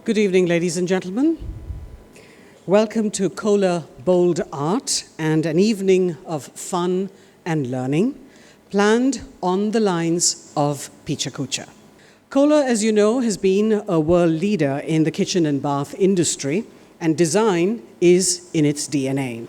Good evening, ladies and gentlemen. Welcome to Kohler Bold Art and an evening of fun and learning planned on the lines of Pecha Kucha. Kohler, as you know, has been a world leader in the kitchen and bath industry, and design is in its DNA.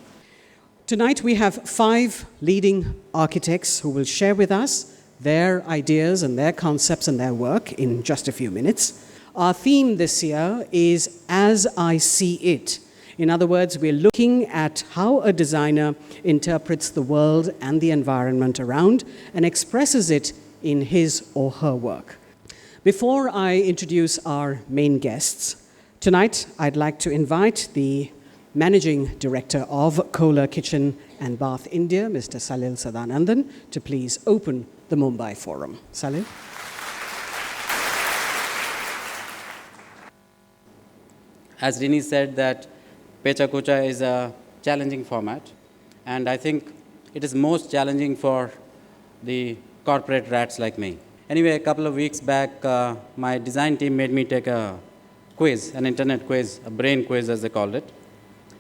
Tonight we have 5 leading architects who will share with us their ideas and their concepts and their work in just a few minutes. Our theme this year is As I See It. In other words, we're looking at how a designer interprets the world and the environment around and expresses it in his or her work. Before I introduce our main guests, tonight I'd like to invite the Managing Director of Kohler Kitchen and Bath India, Mr. Salil Sadanandan, to please open the Mumbai Forum. Salil? As Rini said, that Pecha Kucha is a challenging format, and I think it is most challenging for the corporate rats like me. Anyway, a couple of weeks back, my design team made me take a quiz, an internet quiz, a brain quiz as they called it.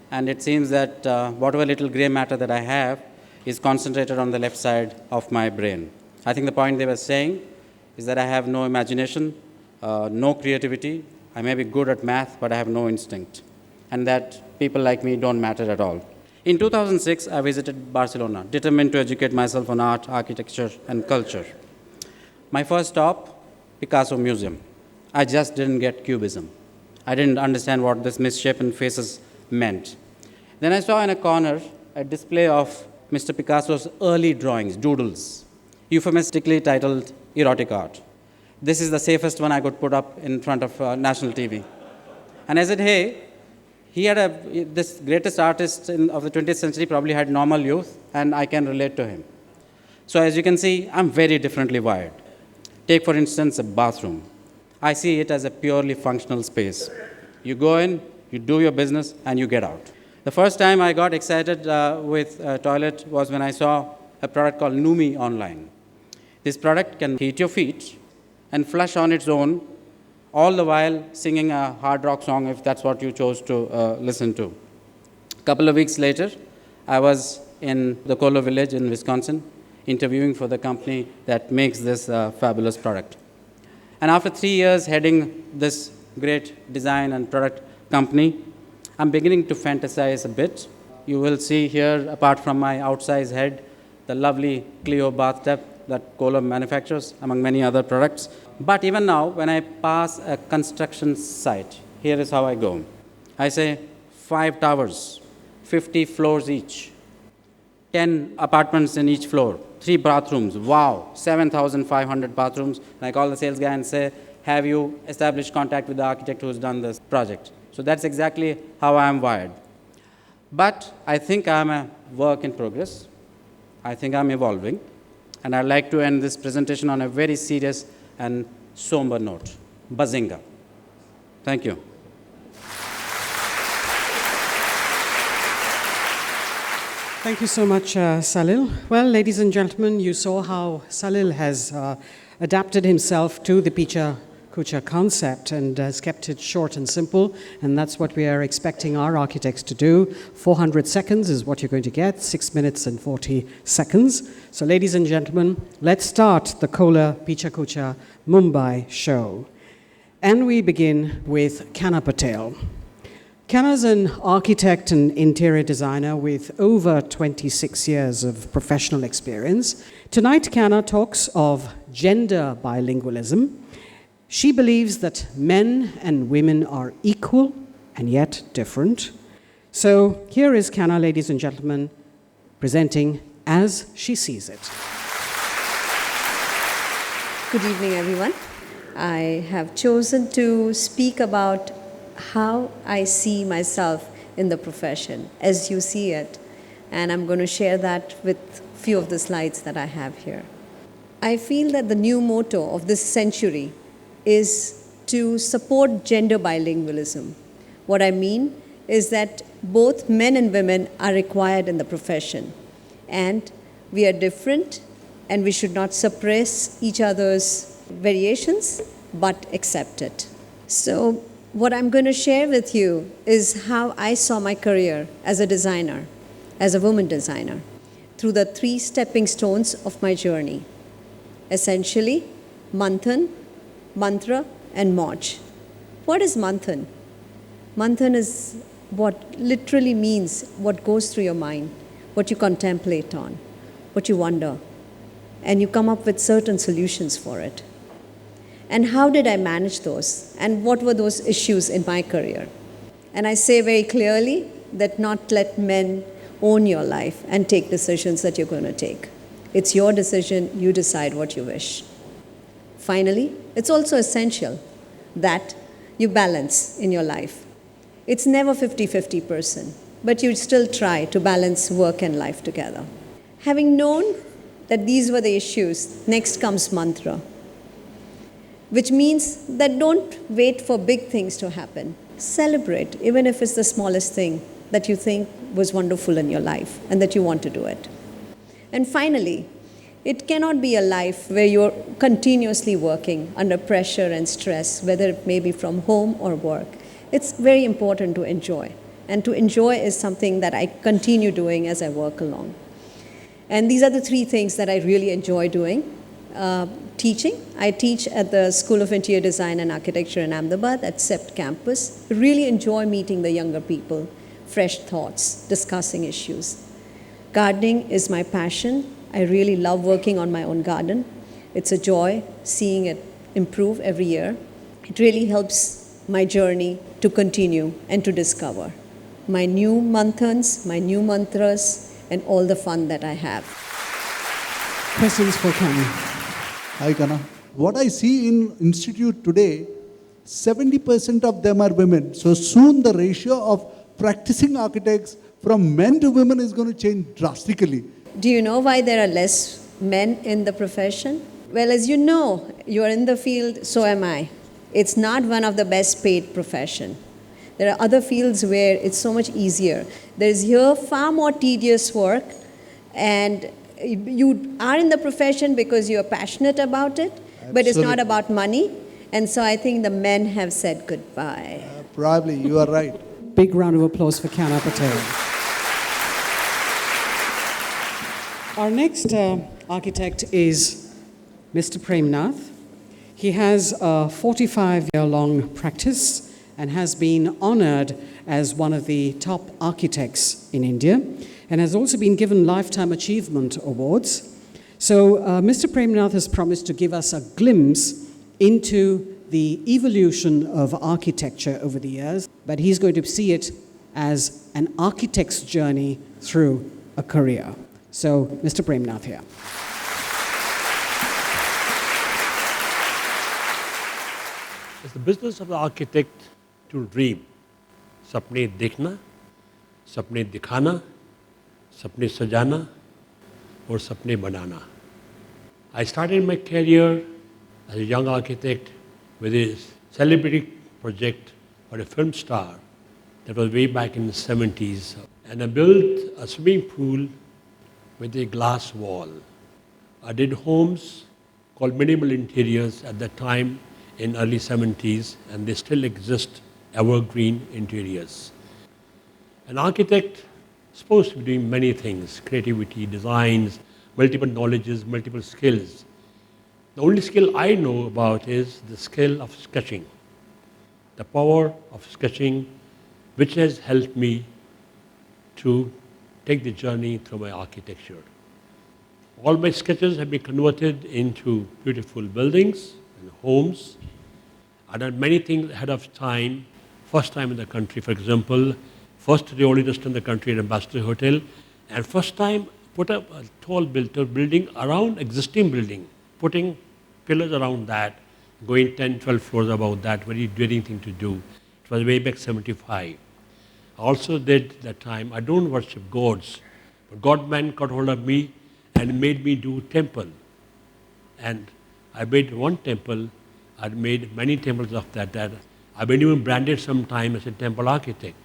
And it seems that whatever little gray matter that I have is concentrated on the left side of my brain. I think the point they were saying is that I have no imagination, no creativity. I may be good at math, but I have no instinct, and that people like me don't matter at all. In 2006, I visited Barcelona, determined to educate myself on art, architecture, and culture. My first stop, Picasso Museum. I just didn't get Cubism. I didn't understand what this misshapen faces meant. Then I saw in a corner a display of Mr. Picasso's early drawings, doodles, euphemistically titled erotic art. This is the safest one I could put up in front of national TV. And I said, hey, this greatest artist of the 20th century probably had normal youth, and I can relate to him. So as you can see, I'm very differently wired. Take, for instance, a bathroom. I see it as a purely functional space. You go in, you do your business, and you get out. The first time I got excited with a toilet was when I saw a product called Numi online. This product can heat your feet and flush on its own, all the while singing a hard rock song if that's what you chose to listen to. A couple of weeks later, I was in the Kohler village in Wisconsin, interviewing for the company that makes this fabulous product. And after 3 years heading this great design and product company, I'm beginning to fantasize a bit. You will see here, apart from my outsize head, the lovely Clio bathtub that Kohler manufactures, among many other products. But even now, when I pass a construction site, here is how I go. I say 5 towers, 50 floors each, 10 apartments in each floor, 3 bathrooms, wow, 7,500 bathrooms. And I call the sales guy and say, have you established contact with the architect who's done this project? So that's exactly how I am wired. But I think I'm a work in progress. I think I'm evolving. And I'd like to end this presentation on a very serious and somber note. Bazinga. Thank you. Thank you so much, Salil. Well, ladies and gentlemen, you saw how Salil has adapted himself to the Pecha Kucha concept and has kept it short and simple, and that's what we are expecting our architects to do. 400 seconds is what you're going to get, 6 minutes and 40 seconds. So ladies and gentlemen, let's start the Kohler Pecha Kucha Mumbai show. And we begin with Kanna Patel. Kanna's an architect and interior designer with over 26 years of professional experience. Tonight, Kanna talks of gender bilingualism. She believes that men and women are equal and yet different. So here is Kanna, ladies and gentlemen, presenting As She Sees It. Good evening, everyone. I have chosen to speak about how I see myself in the profession as you see it. And I'm going to share that with a few of the slides that I have here. I feel that the new motto of this century is to support gender bilingualism. What I mean is that both men and women are required in the profession. And we are different, and we should not suppress each other's variations, but accept it. So what I'm going to share with you is how I saw my career as a designer, as a woman designer, through the 3 stepping stones of my journey. Essentially, Manthan, Mantra, and Moj. What is Manthan? Manthan is what literally means what goes through your mind, what you contemplate on, what you wonder, and you come up with certain solutions for it. And how did I manage those? And what were those issues in my career? And I say very clearly that not let men own your life and take decisions that you're going to take. It's your decision, you decide what you wish. Finally, it's also essential that you balance in your life. It's never 50-50 person, but you still try to balance work and life together. Having known that these were the issues, next comes mantra, which means that don't wait for big things to happen. Celebrate, even if it's the smallest thing that you think was wonderful in your life and that you want to do it. And finally, it cannot be a life where you're continuously working under pressure and stress, whether it may be from home or work. It's very important to enjoy. And to enjoy is something that I continue doing as I work along. And these are the 3 things that I really enjoy doing. Teaching. I teach at the School of Interior Design and Architecture in Ahmedabad at CEPT campus. I really enjoy meeting the younger people, fresh thoughts, discussing issues. Gardening is my passion. I really love working on my own garden. It's a joy seeing it improve every year. It really helps my journey to continue and to discover my new manthans, my new mantras, and all the fun that I have. Questions for Kani? Hi, Kana. What I see in Institute today, 70% of them are women. So soon the ratio of practicing architects from men to women is going to change drastically. Do you know why there are less men in the profession? Well, as you know, you are in the field, so am I. It's not one of the best paid profession. There are other fields where it's so much easier. There's here far more tedious work, and you are in the profession because you're passionate about it, but it's not about money. And so I think the men have said goodbye. Probably, you are right. Big round of applause for Kana Patel. Our next architect is Mr. Prem Nath. He has a 45-year-long practice and has been honored as one of the top architects in India and has also been given Lifetime Achievement Awards. So Mr. Prem Nath has promised to give us a glimpse into the evolution of architecture over the years, but he's going to see it as an architect's journey through a career. So, Mr. Prem Nath here. It's the business of the architect to dream. Sapne dekhna, sapne dikhana, sapne sajana, or sapne banana. I started my career as a young architect with a celebrity project for a film star that was way back in the 70s. And I built a swimming pool with a glass wall. I did homes called minimal interiors at that time in early 70s, and they still exist, evergreen interiors. An architect is supposed to be doing many things, creativity, designs, multiple knowledges, multiple skills. The only skill I know about is the skill of sketching, the power of sketching, which has helped me to take the journey through my architecture. All my sketches have been converted into beautiful buildings and homes. I've done many things ahead of time, first time in the country, for example, first radiologist in the country at Ambassador Hotel, and first time put up a tall building around existing building, putting pillars around that, going 10, 12 floors above that, very daring thing to do. It was way back 75. I also did that time, I don't worship gods, but God-man got hold of me and made me do temple. And I made one temple, I made many temples of that. I've been even branded sometime as a temple architect.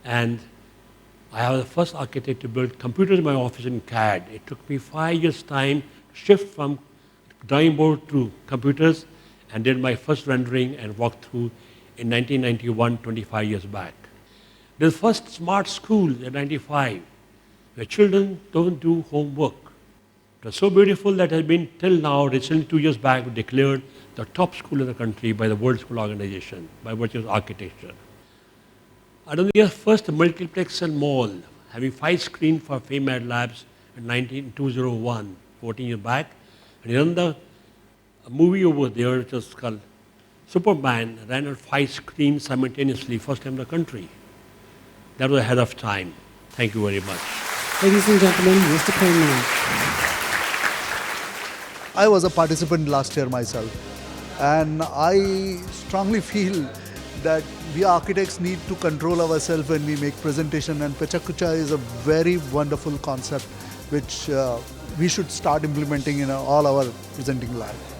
And I was the first architect to build computers in my office in CAD. It took me 5 years' time to shift from drawing board to computers and did my first rendering and walked through in 1991, 25 years back. The first smart school in 95, where children don't do homework. It was so beautiful that has been till now, recently 2 years back, declared the top school in the country by the World School Organization, by virtue of architecture. I don't think the first multiplex and mall, having 5 screens for FameAd Labs in 2001, 14 years back. And another movie over there, which was called Superman, ran on 5 screens simultaneously, first time in the country. That was ahead of time. Thank you very much. Ladies and gentlemen, Mr. Prem Nath. I was a participant last year myself, and I strongly feel that we architects need to control ourselves when we make presentation, and Pecha Kucha is a very wonderful concept which we should start implementing in all our presenting life.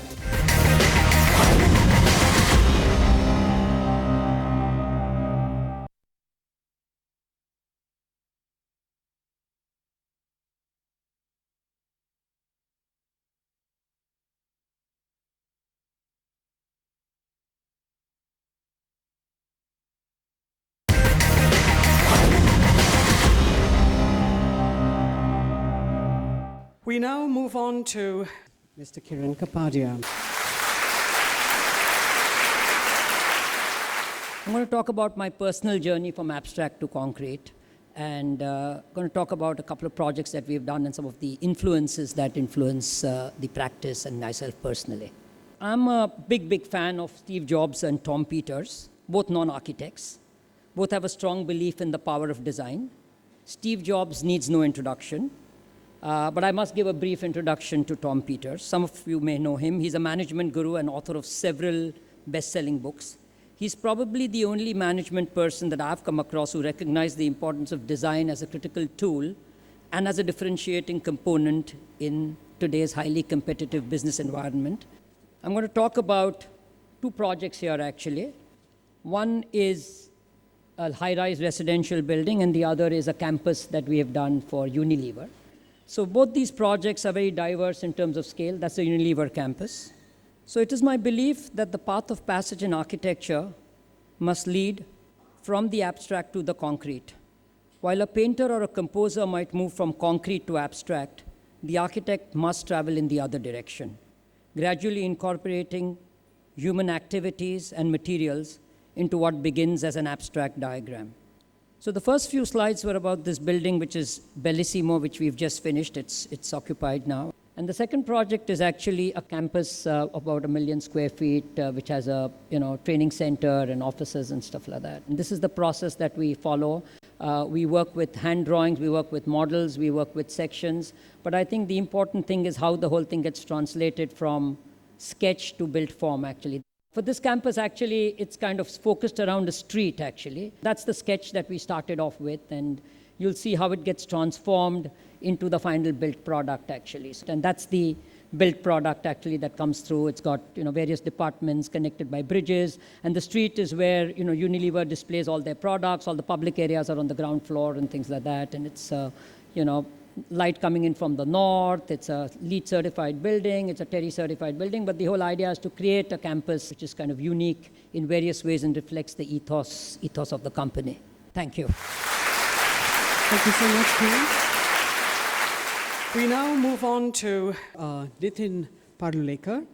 We now move on to Mr. Kiran Kapadia. I'm going to talk about my personal journey from abstract to concrete, and going to talk about a couple of projects that we've done and some of the influences that influence the practice and myself personally. I'm a big fan of Steve Jobs and Tom Peters, both non-architects. Both have a strong belief in the power of design. Steve Jobs needs no introduction. But I must give a brief introduction to Tom Peters. Some of you may know him. He's a management guru and author of several best-selling books. He's probably the only management person that I've come across who recognized the importance of design as a critical tool and as a differentiating component in today's highly competitive business environment. I'm going to talk about 2 projects here, actually. One is a high-rise residential building, and the other is a campus that we have done for Unilever. So both these projects are very diverse in terms of scale. That's the Unilever campus. So it is my belief that the path of passage in architecture must lead from the abstract to the concrete. While a painter or a composer might move from concrete to abstract, the architect must travel in the other direction, gradually incorporating human activities and materials into what begins as an abstract diagram. So the first few slides were about this building, which is Bellissimo, which we've just finished. It's occupied now. And the second project is actually a campus about 1 million square feet, which has a training center and offices and stuff like that. And this is the process that we follow. We work with hand drawings, we work with models, we work with sections. But I think the important thing is how the whole thing gets translated from sketch to built form, actually. For this campus, actually, it's kind of focused around a street, actually. That's the sketch that we started off with, and you'll see how it gets transformed into the final built product, actually. And that's the built product, actually, that comes through. It's got various departments connected by bridges, and the street is where Unilever displays all their products. All the public areas are on the ground floor and things like that, and it's light coming in from the north. It's a LEED certified building. It's a TERI certified building. But the whole idea is to create a campus which is kind of unique in various ways and reflects the ethos of the company. Thank you. Thank you so much, Kiran. We now move on to Nitin Parulekar.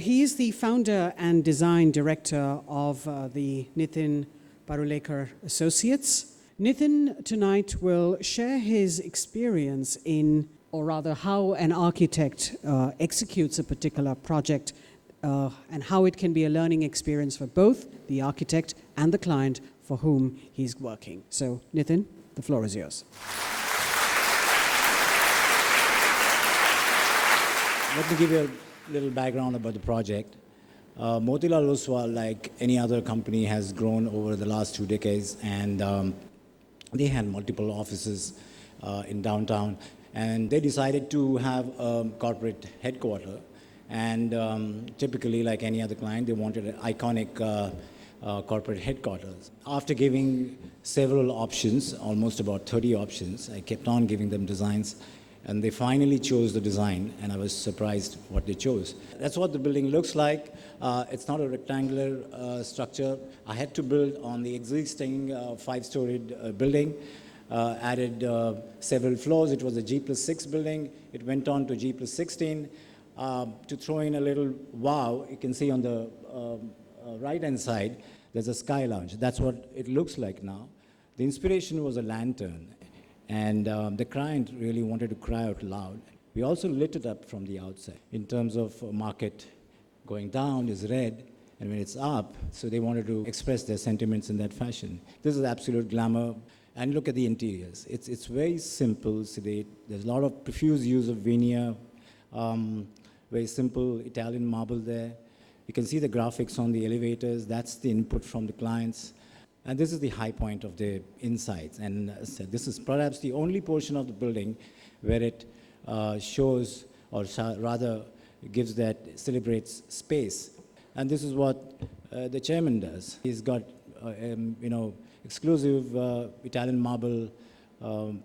He is the founder and design director of the Nitin Parulekar Associates. Nitin tonight will share his experience in, or rather how an architect executes a particular project and how it can be a learning experience for both the architect and the client for whom he's working. So, Nitin, the floor is yours. Let me give you a little background about the project. Motilal Oswal, like any other company, has grown over the last 2 decades, and they had multiple offices in downtown, and they decided to have a corporate headquarters. And typically, like any other client, they wanted an iconic corporate headquarters. After giving several options, almost about 30 options, I kept on giving them designs, and they finally chose the design, and I was surprised what they chose. That's what the building looks like. It's not a rectangular structure. I had to build on the existing 5-storied building, added several floors. It was a G+6 building. It went on to G+16. To throw in a little wow, you can see on the right-hand side, there's a sky lounge. That's what it looks like now. The inspiration was a lantern, and the client really wanted to cry out loud. We also lit it up from the outside. In terms of market going down is red, and when it's up, so they wanted to express their sentiments in that fashion. This is absolute glamour. And look at the interiors. It's very simple, sedate. There's a lot of profuse use of veneer, very simple Italian marble there. You can see the graphics on the elevators. That's the input from the clients. And this is the high point of the insides. And as I said, this is perhaps the only portion of the building where it shows, or rather gives that, celebrates space. And this is what the chairman does. He's got, exclusive Italian marble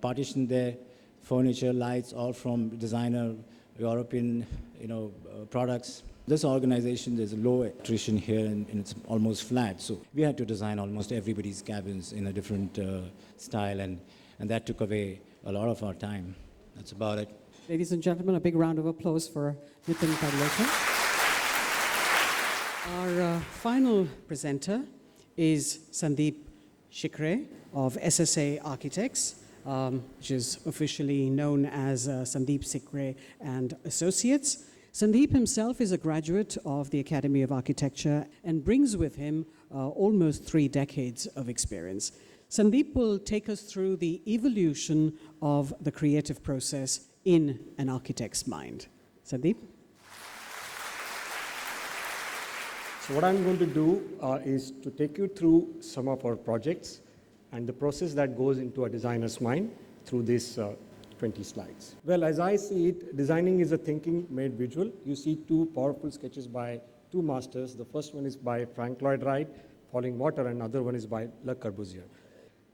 partition there, furniture, lights, all from designer European, products. This organization, there's a low attrition here, and it's almost flat. So we had to design almost everybody's cabins in a different style, and that took away a lot of our time. That's about it. Ladies and gentlemen, a big round of applause for Nitin Padlekar. Our final presenter is Sandeep Shikre of SSA Architects, which is officially known as Sandeep Shikre and Associates. Sandeep himself is a graduate of the Academy of Architecture and brings with him almost 3 decades of experience. Sandeep will take us through the evolution of the creative process in an architect's mind. Sandeep? So what I'm going to do is to take you through some of our projects and the process that goes into a designer's mind through these 20 slides. Well, as I see it, designing is a thinking made visual. You see 2 powerful sketches by 2 masters. The first one is by Frank Lloyd Wright, Falling Water, and another one is by Le Corbusier.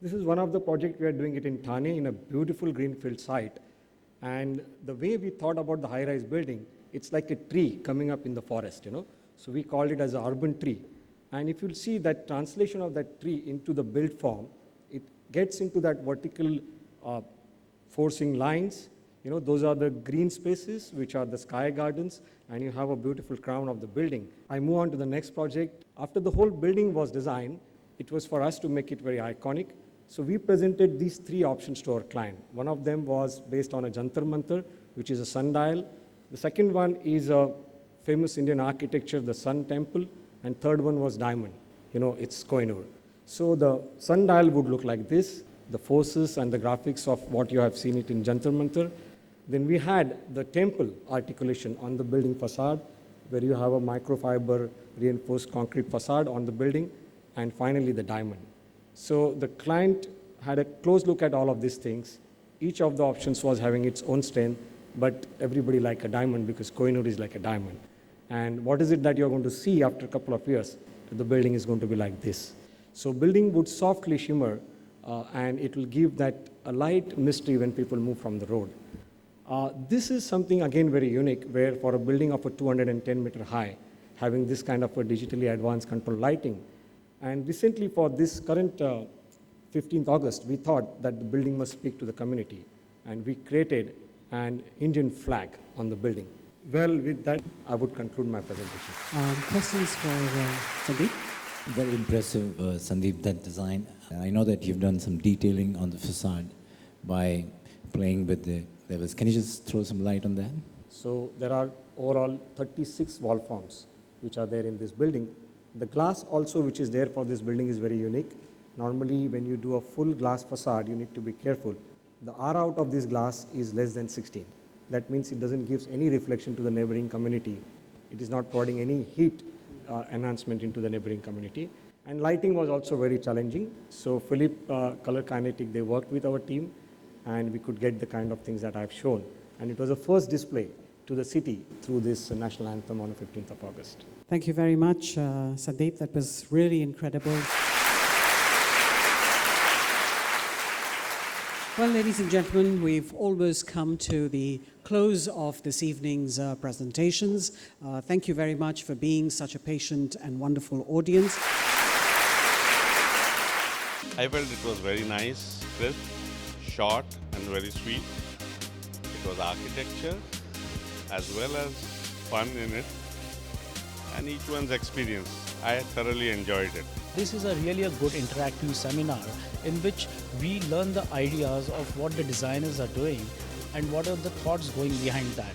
This is one of the projects we are doing it in Thane, in a beautiful greenfield site. And the way we thought about the high-rise building, it's like a tree coming up in the forest, So we called it as an urban tree. And if you'll see that translation of that tree into the built form, it gets into that vertical forcing lines. Those are the green spaces, which are the sky gardens, and you have a beautiful crown of the building. I move on to the next project. After the whole building was designed, it was for us to make it very iconic. So we presented these 3 options to our client. One of them was based on a Jantar Mantar, which is a sundial. The second one is a famous Indian architecture, the Sun Temple, and third one was diamond. It's Kohler. So the sundial would look like this, the forces and the graphics of what you have seen it in Jantar Mantar. Then we had the temple articulation on the building facade, where you have a microfiber reinforced concrete facade on the building, and finally the diamond. So the client had a close look at all of these things. Each of the options was having its own strength, but everybody like a diamond because Kohinoor is like a diamond. And what is it that you're going to see after a couple of years? The building is going to be like this. So building would softly shimmer, and it will give that a light mystery when people move from the road. This is something, again, very unique, where for a building of a 210-meter high, having this kind of a digitally advanced control lighting. And recently, for this current 15th August, we thought that the building must speak to the community. And we created an Indian flag on the building. Well, with that, I would conclude my presentation. Questions for Sandeep? Very impressive, Sandeep, that design. I know that you've done some detailing on the facade by playing with the levels. Can you just throw some light on that? So there are overall 36 wall forms which are there in this building. The glass also which is there for this building is very unique. Normally, when you do a full glass facade, you need to be careful. The R out of this glass is less than 16. That means it doesn't give any reflection to the neighboring community. It is not providing any heat enhancement into the neighboring community. And lighting was also very challenging. So Philip, Color Kinetic, they worked with our team, and we could get the kind of things that I've shown. And it was the first display to the city through this national anthem on the 15th of August. Thank you very much, Sandeep. That was really incredible. Well, ladies and gentlemen, we've almost come to the close of this evening's presentations. Thank you very much for being such a patient and wonderful audience. I felt it was very nice, crisp, short and very sweet. It was architecture as well as fun in it, and each one's experience. I thoroughly enjoyed it. This is really a good interactive seminar in which we learn the ideas of what the designers are doing and what are the thoughts going behind that.